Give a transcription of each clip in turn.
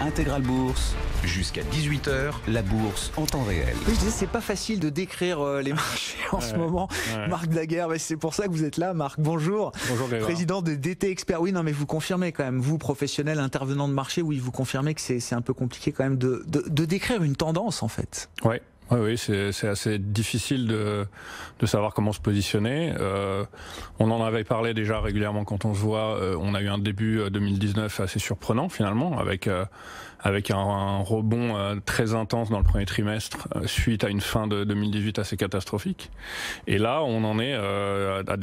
Intégral Bourse, jusqu'à 18 h, la bourse en temps réel. Oui, je disais, c'est pas facile de décrire les marchés en ce moment. Marc Daguerre, c'est pour ça que vous êtes là. Marc, bonjour. Bonjour Grégoire. Président de DT Expert. Oui, non, mais vous confirmez quand même, vous, professionnel, intervenant de marché, oui, vous confirmez que c'est un peu compliqué quand même de décrire une tendance, en fait. Ouais. Oui, c'est assez difficile de savoir comment se positionner. On en avait parlé déjà régulièrement quand on se voit. On a eu un début 2019 assez surprenant finalement, avec un rebond très intense dans le premier trimestre suite à une fin de 2018 assez catastrophique. Et là, on en est à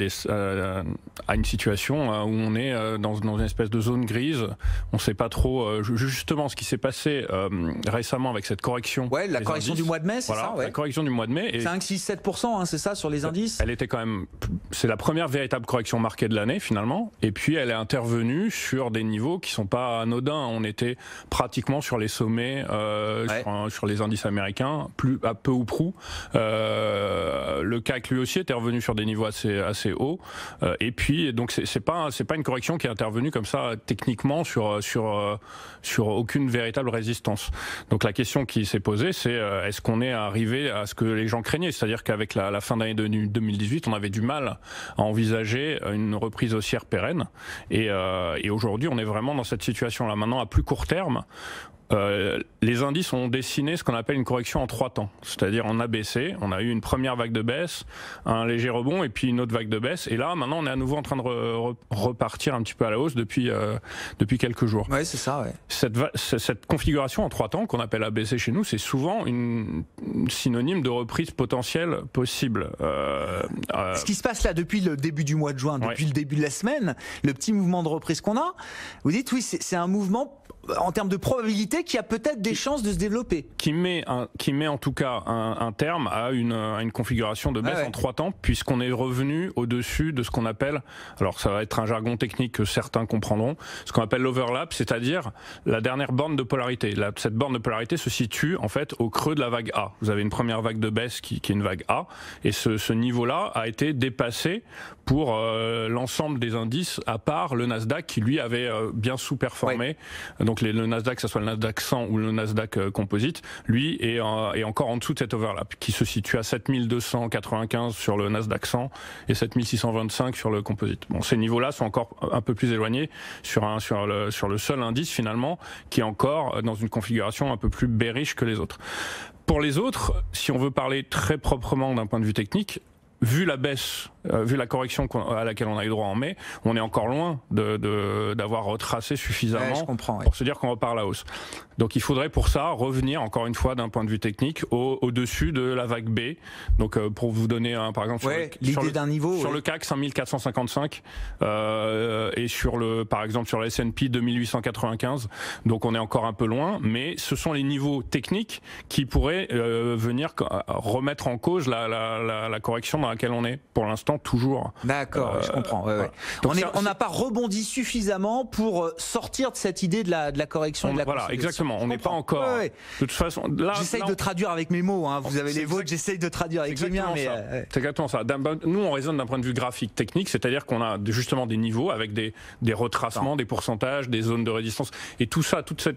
une situation où on est dans une espèce de zone grise. On ne sait pas trop justement ce qui s'est passé récemment avec cette correction. Ouais, la correction du mois de mai, c'est ça, ouais. La correction du mois de mai. 5, 6, 7%, hein, c'est ça, sur les indices. Elle était quand même... C'est la première véritable correction marquée de l'année, finalement. Et puis, elle est intervenue sur des niveaux qui ne sont pas anodins. On était pratiquement sur les sommets, sur les indices américains, à peu ou prou. Le CAC, lui aussi, était revenu sur des niveaux assez hauts. Et puis, donc, c'est pas une correction qui est intervenue comme ça, techniquement, sur aucune véritable résistance. Donc, la question qui s'est posée, c'est est-ce qu'on est arrivé à ce que les gens craignaient, c'est-à-dire qu'avec la fin d'année 2018, on avait du mal à envisager une reprise haussière pérenne, et aujourd'hui on est vraiment dans cette situation-là. Maintenant, à plus court terme, les indices ont dessiné ce qu'on appelle une correction en 3 temps, c'est-à-dire en ABC. On a eu une première vague de baisse, un léger rebond et puis une autre vague de baisse. Et là, maintenant, on est à nouveau en train de repartir un petit peu à la hausse depuis quelques jours. Ouais, c'est ça. Ouais. Cette configuration en 3 temps qu'on appelle ABC chez nous, c'est souvent une synonyme de reprise potentielle possible. Ce qui se passe là depuis le début du mois de juin, depuis le début de la semaine, le petit mouvement de reprise qu'on a, vous dites oui, c'est un mouvement en termes de probabilité qui a peut-être des chances de se développer. Qui met en tout cas un terme à une configuration de baisse en 3 temps, puisqu'on est revenu au-dessus de ce qu'on appelle, alors ça va être un jargon technique que certains comprendront, ce qu'on appelle l'overlap, c'est-à-dire la dernière borne de polarité. Cette borne de polarité se situe en fait au creux de la vague A. Vous avez une première vague de baisse qui est une vague A, et ce niveau-là a été dépassé pour l'ensemble des indices, à part le Nasdaq qui lui avait bien sous-performé. Donc le Nasdaq, que ce soit le Nasdaq 100 ou le Nasdaq Composite, lui est encore en dessous de cet overlap, qui se situe à 7295 sur le Nasdaq 100 et 7625 sur le Composite. Bon, ces niveaux-là sont encore un peu plus éloignés sur le seul indice finalement, qui est encore dans une configuration un peu plus bearish que les autres. Pour les autres, si on veut parler très proprement d'un point de vue technique, vu la baisse, vu la correction à laquelle on a eu droit en mai, on est encore loin d'avoir retracé suffisamment pour se dire qu'on repart à la hausse. Donc il faudrait pour ça revenir encore une fois d'un point de vue technique au-dessus de la vague B. Donc pour vous donner par exemple sur le CAC 5455 et par exemple sur le S&P 2895. Donc on est encore un peu loin, mais ce sont les niveaux techniques qui pourraient venir remettre en cause la correction dans laquelle on est pour l'instant toujours. D'accord, je comprends. Donc on n'a pas rebondi suffisamment pour sortir de cette idée de la correction. Voilà, exactement. On n'est pas encore. De toute façon, là, j'essaye de traduire avec mes mots. Hein. Vous avez les vôtres, j'essaye de traduire avec les miens. C'est exactement ça. Nous, on raisonne d'un point de vue graphique, technique, c'est-à-dire qu'on a justement des niveaux avec des retracements, des pourcentages, des zones de résistance, et tout ça, toute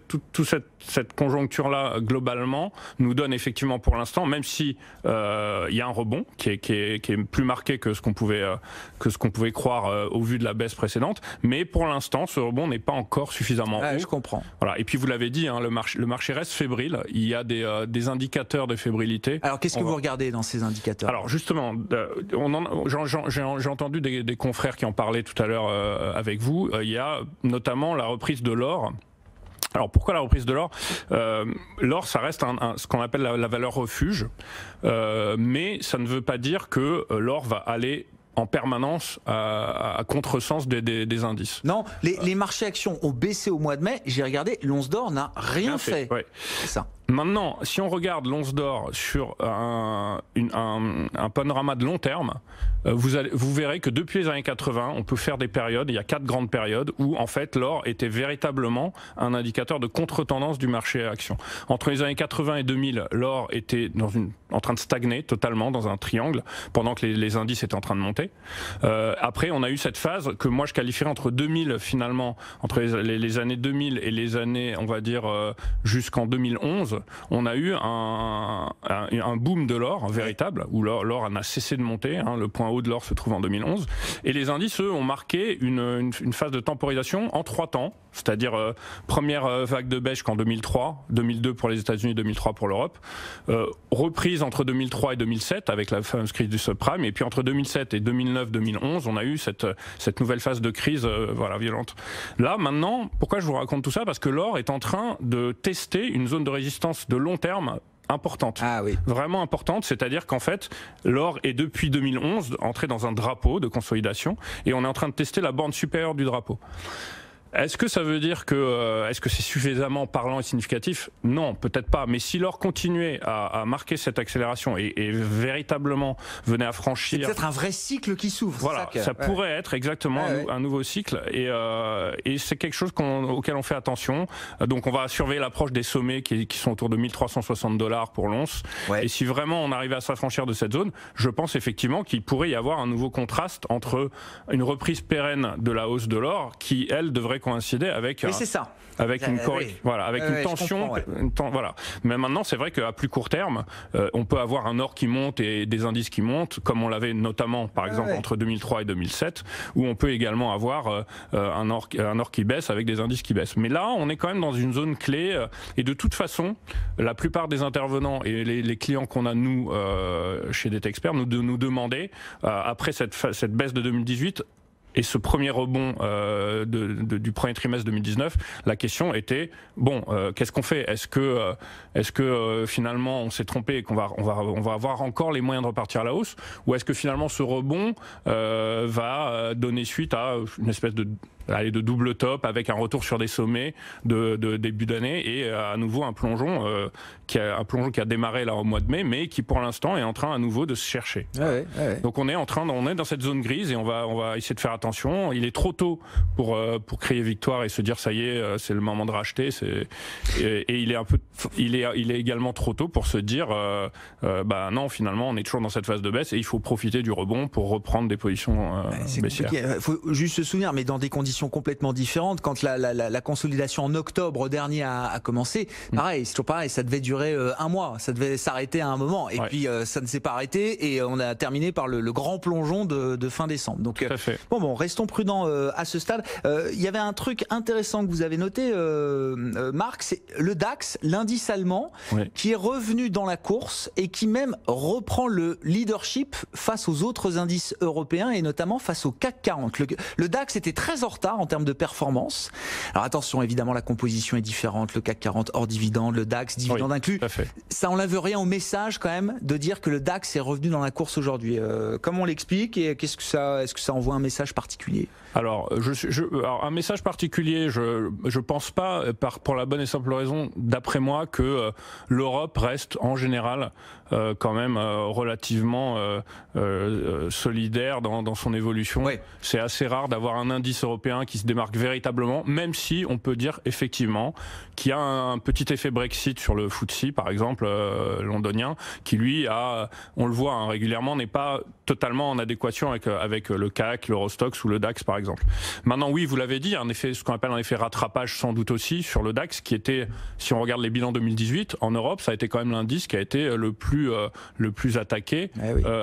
cette conjoncture-là globalement nous donne effectivement pour l'instant, même si il y a un rebond qui est plus marqué que ce qu'on pouvait croire au vu de la baisse précédente, mais pour l'instant ce rebond n'est pas encore suffisamment haut. Je comprends. Voilà. Et puis vous l'avez dit, hein, le marché reste fébrile. Il y a des indicateurs de fébrilité. Alors qu'est-ce que vous regardez dans ces indicateurs? Alors justement, j'ai entendu des confrères qui en parlaient tout à l'heure avec vous. Il y a notamment la reprise de l'or. Alors pourquoi la reprise de l'or? L'or, ça reste ce qu'on appelle la valeur refuge, mais ça ne veut pas dire que l'or va aller en permanence à contresens des indices. Non, les marchés actions ont baissé au mois de mai. J'ai regardé, l'once d'or n'a rien fait. Ouais. C'est ça. Maintenant, si on regarde l'once d'or sur un panorama de long terme, vous verrez que depuis les années 80, on peut faire des périodes, il y a 4 grandes périodes où en fait l'or était véritablement un indicateur de contre-tendance du marché action. Entre les années 80 et 2000, l'or était en train de stagner totalement dans un triangle, pendant que les indices étaient en train de monter. Après, on a eu cette phase que moi je qualifierais entre 2000 finalement, entre les années 2000 et les années, on va dire, jusqu'en 2011, on a eu un boom de l'or véritable, où l'or n'a cessé de monter, hein, le point haut de l'or se trouve en 2011, et les indices, eux, ont marqué une phase de temporisation en 3 temps, c'est-à-dire première vague de baisse qu'en 2003, 2002 pour les États-Unis, 2003 pour l'Europe, reprise entre 2003 et 2007 avec la fameuse crise du subprime, et puis entre 2007 et 2009-2011, on a eu cette nouvelle phase de crise voilà, violente. Là, maintenant, pourquoi je vous raconte tout ça? Parce que l'or est en train de tester une zone de résistance de long terme importante, vraiment importante, c'est-à-dire qu'en fait l'or est depuis 2011 entré dans un drapeau de consolidation et on est en train de tester la borne supérieure du drapeau. Est-ce que ça veut dire que est-ce que c'est suffisamment parlant et significatif? Non, peut-être pas. Mais si l'or continuait à marquer cette accélération et véritablement venait à franchir, c'est peut-être un vrai cycle qui s'ouvre. Voilà, ça pourrait être exactement un nouveau cycle et c'est quelque chose auquel on fait attention. Donc on va surveiller l'approche des sommets qui sont autour de 1360 $ pour l'once. Et si vraiment on arrivait à s'affranchir de cette zone, je pense effectivement qu'il pourrait y avoir un nouveau contraste entre une reprise pérenne de la hausse de l'or qui, elle, devrait coïncider avec avec une voilà, avec une tension, voilà. Mais maintenant, c'est vrai qu'à plus court terme, on peut avoir un or qui monte et des indices qui montent, comme on l'avait notamment, par exemple, entre 2003 et 2007, où on peut également avoir un or qui baisse avec des indices qui baissent. Mais là, on est quand même dans une zone clé, et de toute façon, la plupart des intervenants et les clients qu'on a, nous, chez DT Expert, nous demandaient, après cette baisse de 2018, et ce premier rebond du premier trimestre 2019, la question était bon, qu'est-ce qu'on fait? Est-ce que finalement on s'est trompé et qu'on va avoir encore les moyens de repartir à la hausse, ou est-ce que finalement ce rebond va donner suite à une espèce de double top avec un retour sur des sommets de début d'année et à nouveau un plongeon qui a démarré là au mois de mai, mais qui pour l'instant est en train à nouveau de se chercher. Donc on est dans cette zone grise et on va essayer de faire attention. Il est trop tôt pour crier victoire et se dire ça y est, c'est le moment de racheter. Et il est également trop tôt pour se dire bah non, finalement on est toujours dans cette phase de baisse et il faut profiter du rebond pour reprendre des positions baissières. Il faut juste se souvenir, mais dans des conditions complètement différentes. Quand la consolidation en octobre dernier a commencé, pareil, c'est toujours pareil, ça devait durer un mois, ça devait s'arrêter à un moment, et puis ça ne s'est pas arrêté, et on a terminé par le grand plongeon de fin décembre. Donc bon, restons prudents à ce stade. Il y avait un truc intéressant que vous avez noté, Marc, c'est le DAX, l'indice allemand, qui est revenu dans la course et qui même reprend le leadership face aux autres indices européens et notamment face au CAC 40. Le DAX était très en retard en termes de performance. Alors attention, évidemment, la composition est différente. Le CAC 40 hors dividende, le DAX dividende inclus. Ça enlève rien au message quand même de dire que le DAX est revenu dans la course aujourd'hui. Comment on l'explique et est-ce que ça envoie un message particulier? Alors, alors, un message particulier, je pense pas, pour la bonne et simple raison, d'après moi, que l'Europe reste en général quand même relativement solidaire dans son évolution. C'est assez rare d'avoir un indice européen qui se démarque véritablement, même si on peut dire effectivement qu'il y a un petit effet Brexit sur le FTSE, par exemple, londonien, qui lui on le voit régulièrement, n'est pas totalement en adéquation avec le CAC, l'Eurostoxx ou le DAX, par exemple. Maintenant, oui, vous l'avez dit, ce qu'on appelle un effet rattrapage sans doute aussi sur le DAX, qui était, si on regarde les bilans 2018, en Europe, ça a été quand même l'indice qui a été le plus attaqué,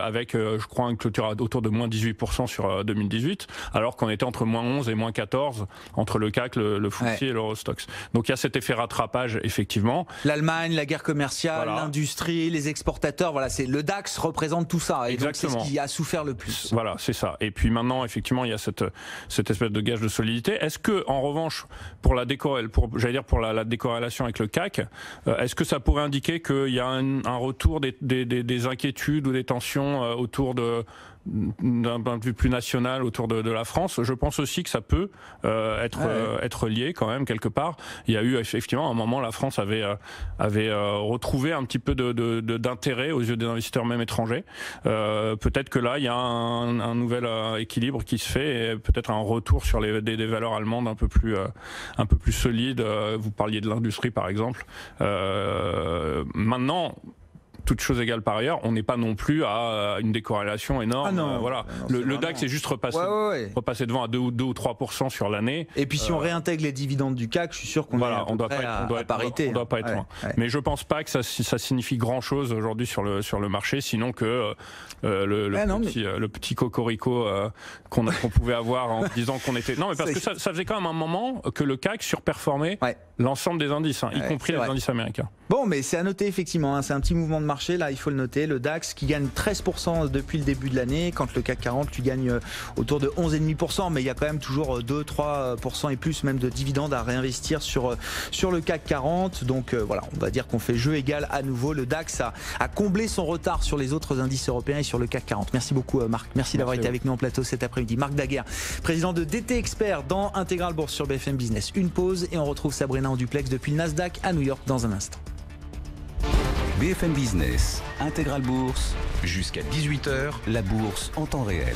avec, je crois, une clôture autour de moins 18% sur 2018, alors qu'on était entre moins 11 et moins 14 entre le CAC, le FTSE et l'Eurostoxx. Donc il y a cet effet rattrapage, effectivement. L'Allemagne, la guerre commerciale, l'industrie, les exportateurs, voilà, le DAX représente tout ça. Et donc c'est ce qui a souffert le plus. Voilà, c'est ça. Et puis maintenant, effectivement, il y a cette espèce de gage de solidité. Est-ce que, en revanche, pour la décorrélation avec le CAC, est-ce que ça pourrait indiquer qu'il y a un retour des inquiétudes ou des tensions autour d'un point de vue plus national autour de la France. Je pense aussi que ça peut être lié quand même quelque part. Il y a eu effectivement à un moment, la France avait retrouvé un petit peu d'intérêt aux yeux des investisseurs même étrangers. Peut-être que là, il y a un nouvel équilibre qui se fait et peut-être un retour sur des valeurs allemandes un peu plus solides. Vous parliez de l'industrie par exemple. Maintenant, toute chose égale par ailleurs, on n'est pas non plus à une décorrélation énorme. Voilà. Le DAX est juste repassé devant à 2 ou 3% sur l'année. Et puis si on réintègle les dividendes du CAC, je suis sûr qu'on est à parité. On doit pas être loin. Mais je pense pas que ça signifie grand chose aujourd'hui sur le marché, sinon que le petit cocorico qu'on pouvait avoir en disant qu'on était. Non, mais parce que ça faisait quand même un moment que le CAC surperformait l'ensemble des indices, y compris les indices américains. Bon, mais c'est à noter effectivement, c'est un petit mouvement de marché, là il faut le noter, le DAX qui gagne 13% depuis le début de l'année, quand le CAC 40 lui gagne autour de 11,5%, mais il y a quand même toujours 2-3% et plus même de dividendes à réinvestir sur le CAC 40, donc voilà, on va dire qu'on fait jeu égal à nouveau, le DAX a comblé son retard sur les autres indices européens et sur le CAC 40. Merci beaucoup Marc, merci d'avoir été avec nous en plateau cet après-midi. Marc Daguerre, président de DT Expert dans Intégral Bourse sur BFM Business. Une pause et on retrouve Sabrina en duplex depuis le Nasdaq à New York dans un instant. BFM Business, Intégral Bourse, jusqu'à 18h, la bourse en temps réel.